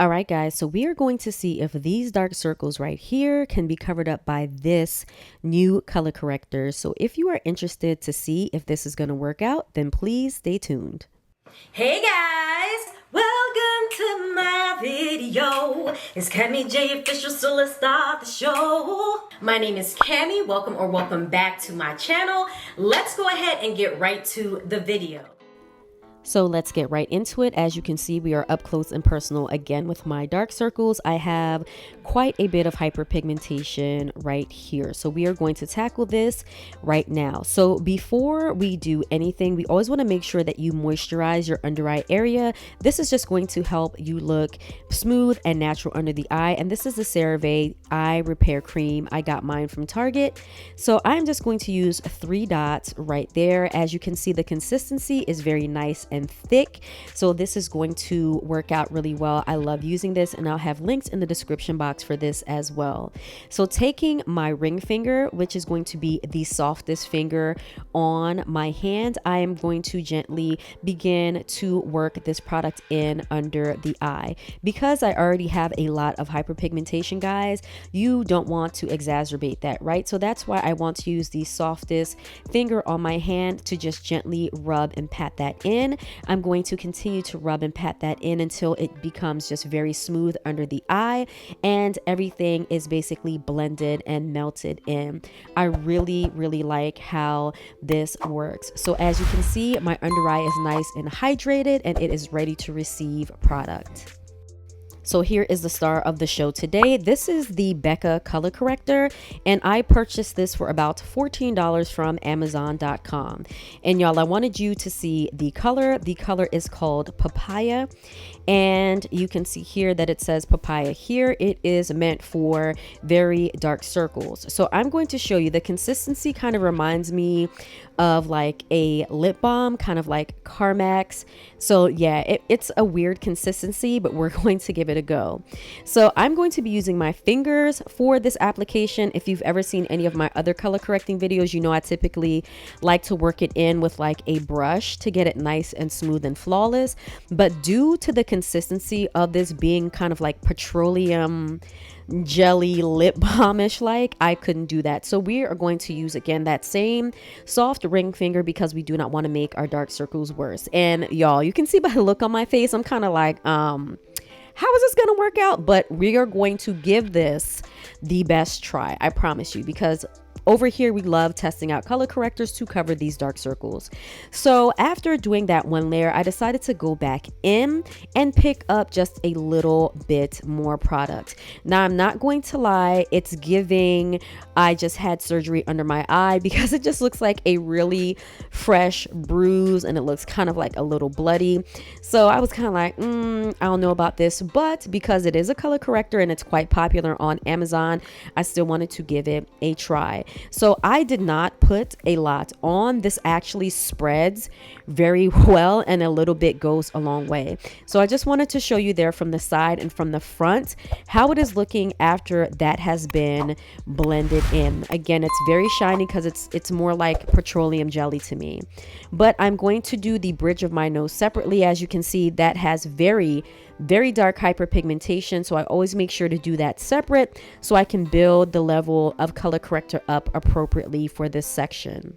All right, guys, so we are going to see if these dark circles right here can be covered up by this new color corrector. So if you are interested to see if this is going to work out, then please stay tuned. Hey guys, welcome to my video. It's CammyJOfficial, so let's start the show. My name is Cammy. Welcome back to my channel. Let's go ahead and get right to the video. So let's get right into it. As you can see, we are up close and personal again with my dark circles. I have quite a bit of hyperpigmentation right here. So we are going to tackle this right now. So before we do anything, we always want to make sure that you moisturize your under eye area. This is just going to help you look smooth and natural under the eye. And this is the CeraVe Eye Repair Cream. I got mine from Target. So I'm just going to use 3 dots right there. As you can see, the consistency is very nice and thick, so this is going to work out really well. I love using this, and I'll have links in the description box for this as well. So taking my ring finger, which is going to be the softest finger on my hand, I am going to gently begin to work this product in under the eye. Because I already have a lot of hyperpigmentation, guys, you don't want to exacerbate that, right? So that's why I want to use the softest finger on my hand to just gently rub and pat that in. I'm going to continue to rub and pat that in until it becomes just very smooth under the eye and everything is basically blended and melted in. I really like how this works. So as you can see, my under eye is nice and hydrated and it is ready to receive product. So here is the star of the show today. This is the Becca color corrector, and I purchased this for about $14 from Amazon.com. And y'all, I wanted you to see the color. The color is called Papaya, and you can see here that it says Papaya here. It is meant for very dark circles. So I'm going to show you the consistency. Kind of reminds me of like a lip balm, kind of like Carmex. So yeah, it's a weird consistency, but we're going to give it a go. So I'm going to be using my fingers for this application. If you've ever seen any of my other color correcting videos, you know I typically like to work it in with like a brush to get it nice and smooth and flawless. But due to the consistency of this being kind of like petroleum jelly lip balmish, like, I couldn't do that. So we are going to use again that same soft ring finger because we do not want to make our dark circles worse. And y'all, you can see by the look on my face, I'm kind of like, how is this gonna work out? But we are going to give this the best try, I promise you, because over here we love testing out color correctors to cover these dark circles. So after doing that one layer, I decided to go back in and pick up just a little bit more product. Now I'm not going to lie, it's giving I just had surgery under my eye, because it just looks like a really fresh bruise and it looks kind of like a little bloody. So I was kind of like, I don't know about this, but because it is a color corrector and it's quite popular on Amazon, I still wanted to give it a try. So I did not put a lot on. This actually spreads very well, and a little bit goes a long way. So I just wanted to show you there from the side and from the front how it is looking after that has been blended in. Again, it's very shiny because it's more like petroleum jelly to me. But I'm going to do the bridge of my nose separately. As you can see, that has very dark hyperpigmentation, so I always make sure to do that separate so I can build the level of color corrector up appropriately for this section.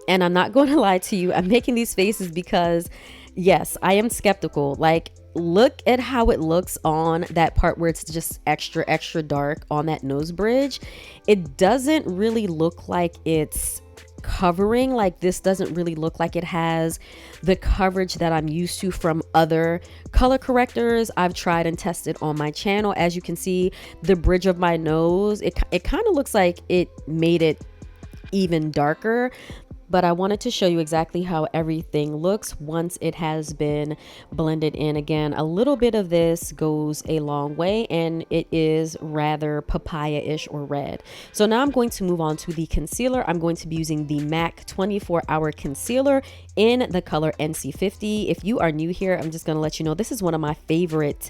And I'm not going to lie to you, I'm making these faces because yes, I am skeptical. Like, look at how it looks on that part where it's just extra dark on that nose bridge. It doesn't really look like it's covering. Like, this doesn't really look like it has the coverage that I'm used to from other color correctors I've tried and tested on my channel. As you can see, the bridge of my nose, it kind of looks like it made it even darker. But I wanted to show you exactly how everything looks once it has been blended in. Again, a little bit of this goes a long way, and it is rather papaya-ish or red. So now I'm going to move on to the concealer. I'm going to be using the MAC 24-Hour Concealer in the color NC50. If you are new here, I'm just going to let you know this is one of my favorite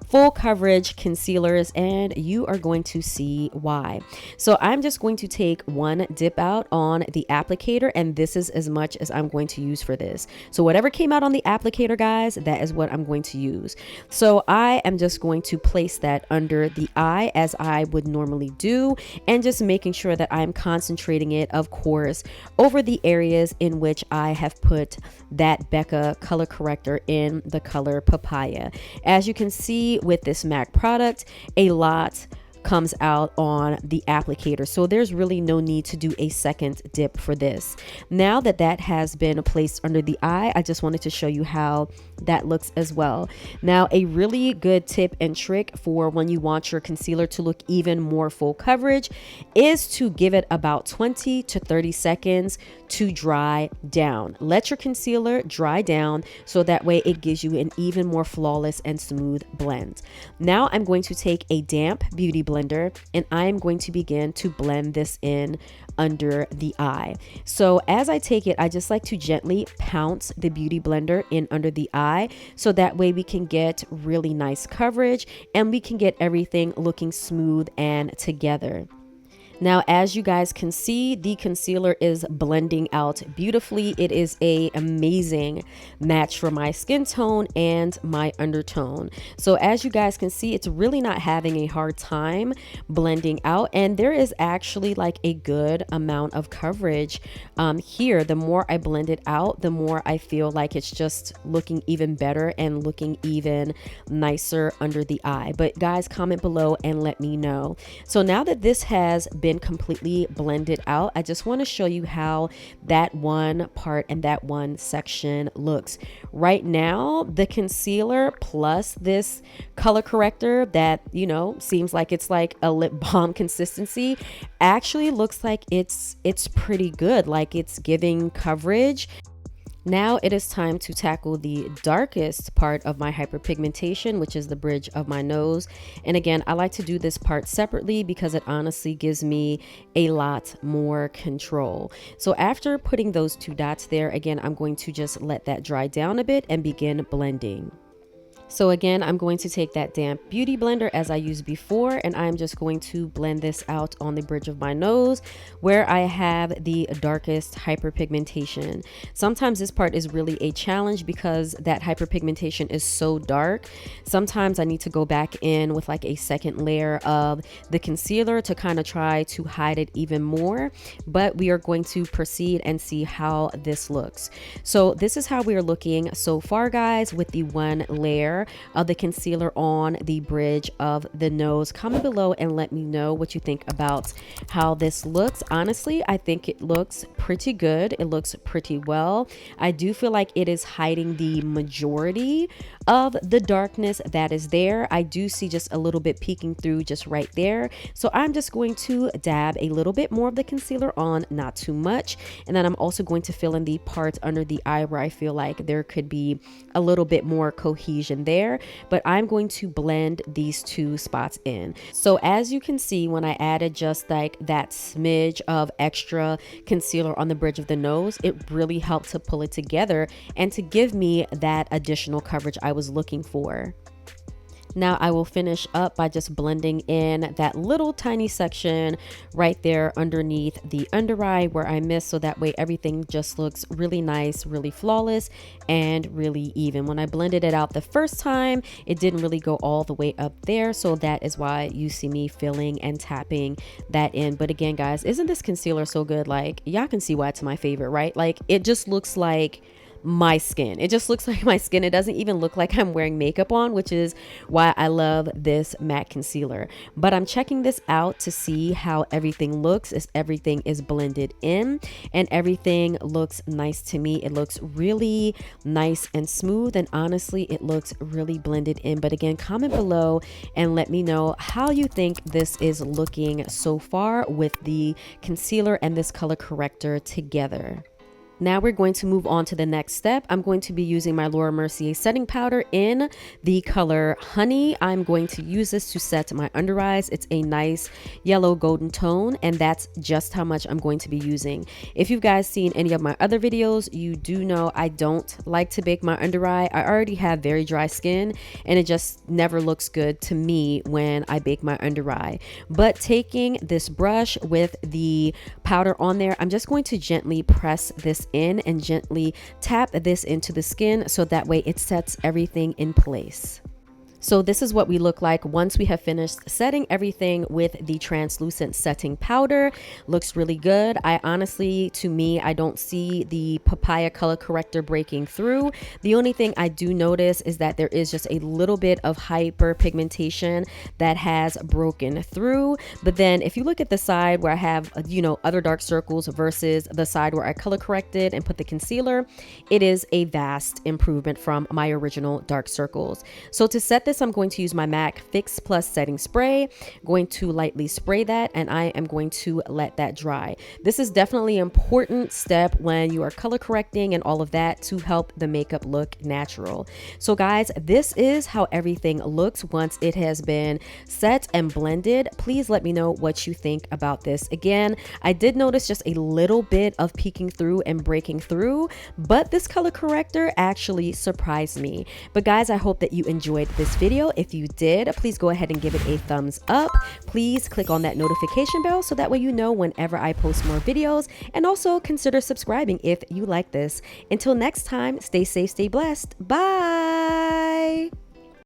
full coverage concealers, and you are going to see why. So I'm just going to take one dip out on the applicator, and and this is as much as I'm going to use for this. So whatever came out on the applicator, guys, that is what I'm going to use. So I am just going to place that under the eye as I would normally do, and just making sure that I'm concentrating it, of course, over the areas in which I have put that Becca color corrector in the color Papaya. As you can see with this MAC product, a lot comes out on the applicator, so there's really no need to do a second dip for this. Now that that has been placed under the eye, I just wanted to show you how that looks as well. Now, a really good tip and trick for when you want your concealer to look even more full coverage is to give it about 20 to 30 seconds to dry down. Let your concealer dry down so that way it gives you an even more flawless and smooth blend. Now I'm going to take a damp beauty blender and I am going to begin to blend this in under the eye. So as I take it, I just like to gently pounce the beauty blender in under the eye, so that way we can get really nice coverage and we can get everything looking smooth and together. Now, as you guys can see, the concealer is blending out beautifully. It is an amazing match for my skin tone and my undertone. So as you guys can see, it's really not having a hard time blending out, and there is actually like a good amount of coverage here. The more I blend it out, the more I feel like it's just looking even better and looking even nicer under the eye. But guys, comment below and let me know. So now that this has been completely blended out, I just want to show you how that one part and that one section looks. Right now, the concealer plus this color corrector that, you know, seems like it's like a lip balm consistency, actually looks like it's pretty good, like it's giving coverage. Now it is time to tackle the darkest part of my hyperpigmentation, which is the bridge of my nose. And again, I like to do this part separately because it honestly gives me a lot more control. So after putting those two dots there, again, I'm going to just let that dry down a bit and begin blending. So again, I'm going to take that damp beauty blender as I used before, and I'm just going to blend this out on the bridge of my nose where I have the darkest hyperpigmentation. Sometimes this part is really a challenge because that hyperpigmentation is so dark. Sometimes I need to go back in with like a second layer of the concealer to kind of try to hide it even more, but we are going to proceed and see how this looks. So this is how we are looking so far, guys, with the one layer of the concealer on the bridge of the nose. Comment below and let me know what you think about how this looks. Honestly, I think it looks pretty good. It looks pretty well. I do feel like it is hiding the majority of the darkness that is there. I do see just a little bit peeking through just right there. So I'm just going to dab a little bit more of the concealer on, not too much. And then I'm also going to fill in the parts under the eye where I feel like there could be a little bit more cohesion there, but I'm going to blend these two spots in. So as you can see, when I added just like that smidge of extra concealer on the bridge of the nose, it really helped to pull it together and to give me that additional coverage I was looking for. Now I will finish up by just blending in that little tiny section right there underneath the under eye where I missed, so that way everything just looks really nice, really flawless, and really even. When I blended it out the first time, it didn't really go all the way up there, so that is why you see me filling and tapping that in. But again, guys, isn't this concealer so good? Like, y'all can see why it's my favorite, right? Like, it just looks like my skin. It just looks like my skin. It doesn't even look like I'm wearing makeup on, which is why I love this matte concealer. But I'm checking this out to see how everything looks as everything is blended in, and everything looks nice to me. It looks really nice and smooth, and honestly, it looks really blended in. But again, comment below and let me know how you think this is looking so far with the concealer and this color corrector together. Now we're going to move on to the next step. I'm going to be using my Laura Mercier setting powder in the color Honey. I'm going to use this to set my under eyes. It's a nice yellow golden tone, and that's just how much I'm going to be using. If you've guys seen any of my other videos, you do know I don't like to bake my under eye. I already have very dry skin, and it just never looks good to me when I bake my under eye. But taking this brush with the powder on there, I'm just going to gently press this in and gently tap this into the skin so that way it sets everything in place. So this is what we look like once we have finished setting everything with the translucent setting powder. Looks really good. I honestly, to me, I don't see the papaya color corrector breaking through. The only thing I do notice is that there is just a little bit of hyperpigmentation that has broken through. But then if you look at the side where I have, other dark circles versus the side where I color corrected and put the concealer, it is a vast improvement from my original dark circles. So to set this, I'm going to use my MAC Fix Plus setting spray. Going to lightly spray that, and I am going to let that dry. This is definitely an important step when you are color correcting and all of that to help the makeup look natural. So guys, this is how everything looks once it has been set and blended. Please let me know what you think about this. Again, I did notice just a little bit of peeking through and breaking through, but this color corrector actually surprised me. But guys, I hope that you enjoyed this video. If you did, please go ahead and give it a thumbs up. Please click on that notification bell so that way you know whenever I post more videos, and also consider subscribing if you like this. Until next time, stay safe, stay blessed. Bye.